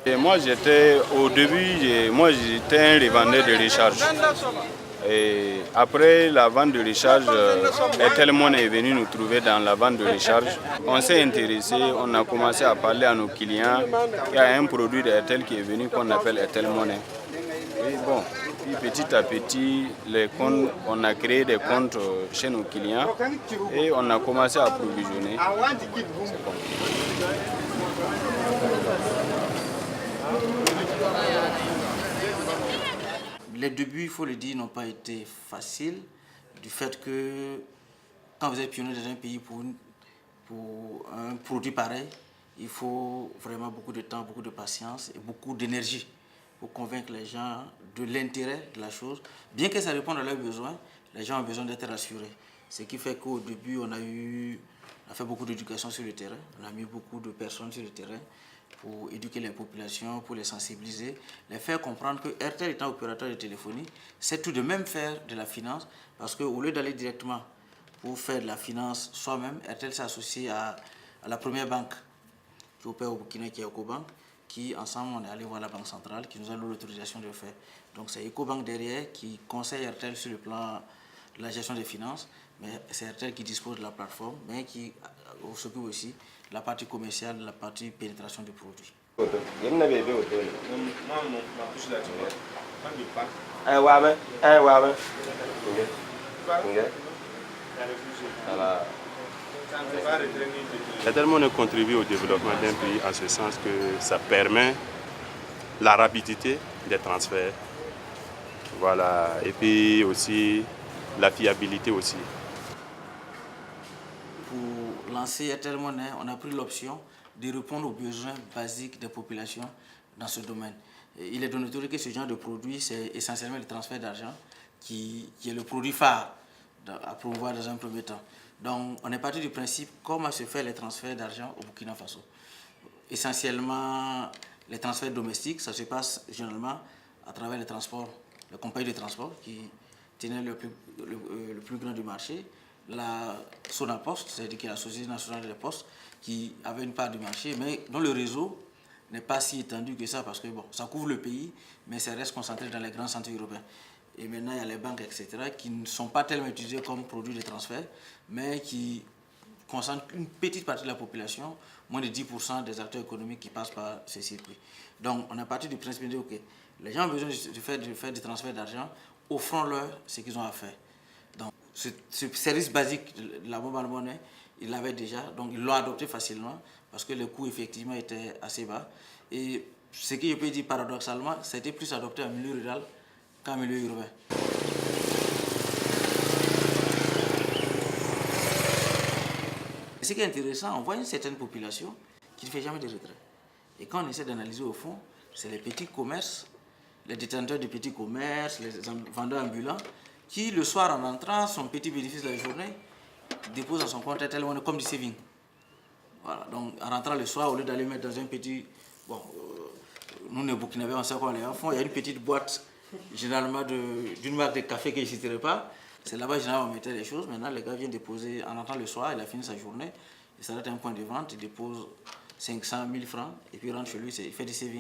Et moi au début, moi j'étais un revendeur de recharge. Et après la vente de recharge, Airtel Money est venu nous trouver dans la vente de recharge. On s'est intéressé, on a commencé à parler à nos clients. Il y a un produit d'Airtel qui est venu qu'on appelle Airtel Money. Et bon, puis petit à petit, les comptes, on a créé des comptes chez nos clients et on a commencé à approvisionner. Les débuts, il faut le dire, n'ont pas été faciles, du fait que quand vous êtes pionnier dans un pays pour un produit pareil, il faut vraiment beaucoup de temps, beaucoup de patience et beaucoup d'énergie pour convaincre les gens de l'intérêt de la chose. Bien que ça réponde à leurs besoins, les gens ont besoin d'être rassurés. Ce qui fait qu'au début, on a fait beaucoup d'éducation sur le terrain, on a mis beaucoup de personnes sur le terrain pour éduquer les populations, pour les sensibiliser, les faire comprendre que Airtel étant opérateur de téléphonie, c'est tout de même faire de la finance, parce qu'au lieu d'aller directement pour faire de la finance soi-même, Airtel s'est associé à la première banque qui opère au Burkina, qui est Ecobank, qui ensemble on est allé voir la Banque centrale, qui nous a donné l'autorisation de le faire. Donc c'est Ecobank derrière qui conseille Airtel sur le plan de la gestion des finances, mais c'est Airtel qui dispose de la plateforme, mais qui s'occupe aussi de la partie commerciale, de la partie pénétration du produit. Airtel Money contribue au développement d'un pays en ce sens que ça permet la rapidité des transferts, voilà, et puis aussi la fiabilité aussi. Pour lancer Airtel Money, on a pris l'option de répondre aux besoins basiques des populations dans ce domaine. Et il est de noter que ce genre de produit, c'est essentiellement le transfert d'argent qui est le produit phare à promouvoir dans un premier temps. Donc, on est parti du principe comment se fait les transferts d'argent au Burkina Faso. Essentiellement, les transferts domestiques, ça se passe généralement à travers les transports, les compagnies de transport qui tenaient le plus grand du marché. La Sonapost, c'est-à-dire la Société nationale des postes, qui avait une part du marché, mais dont le réseau n'est pas si étendu que ça, parce que bon, ça couvre le pays, mais ça reste concentré dans les grands centres urbains. Et maintenant, il y a les banques, etc., qui ne sont pas tellement utilisées comme produits de transfert, mais qui concentrent une petite partie de la population, moins de 10% des acteurs économiques qui passent par ces circuits. Donc, on est parti du principe de dire, OK, les gens ont besoin de faire des transferts d'argent, offrons-leur ce qu'ils ont à faire. Donc, ce service basique de la mobile money, ils l'avaient déjà, donc ils l'ont adopté facilement, parce que le coût, effectivement, était assez bas. Et ce que je peux dire paradoxalement, ça a été plus adopté en milieu rural qu'en milieu urbain. Ce qui est intéressant, on voit une certaine population qui ne fait jamais de retrait. Et quand on essaie d'analyser au fond, c'est les petits commerces, les détenteurs de petits commerces, les vendeurs ambulants, qui le soir en entrant, son petit bénéfice de la journée, dépose dans son compte Airtel Money comme du saving. Voilà, donc en rentrant le soir, au lieu d'aller mettre dans un petit... Bon, nous les Burkinabés, on sait quoi les enfants, il y a une petite boîte, généralement d'une marque de café que je ne citerai pas. C'est là-bas, généralement, on mettait les choses. Maintenant, le gars vient déposer, en rentrant le soir, il a fini sa journée, il s'arrête à un point de vente, il dépose 500 000 francs, et puis il rentre chez lui, il fait du saving.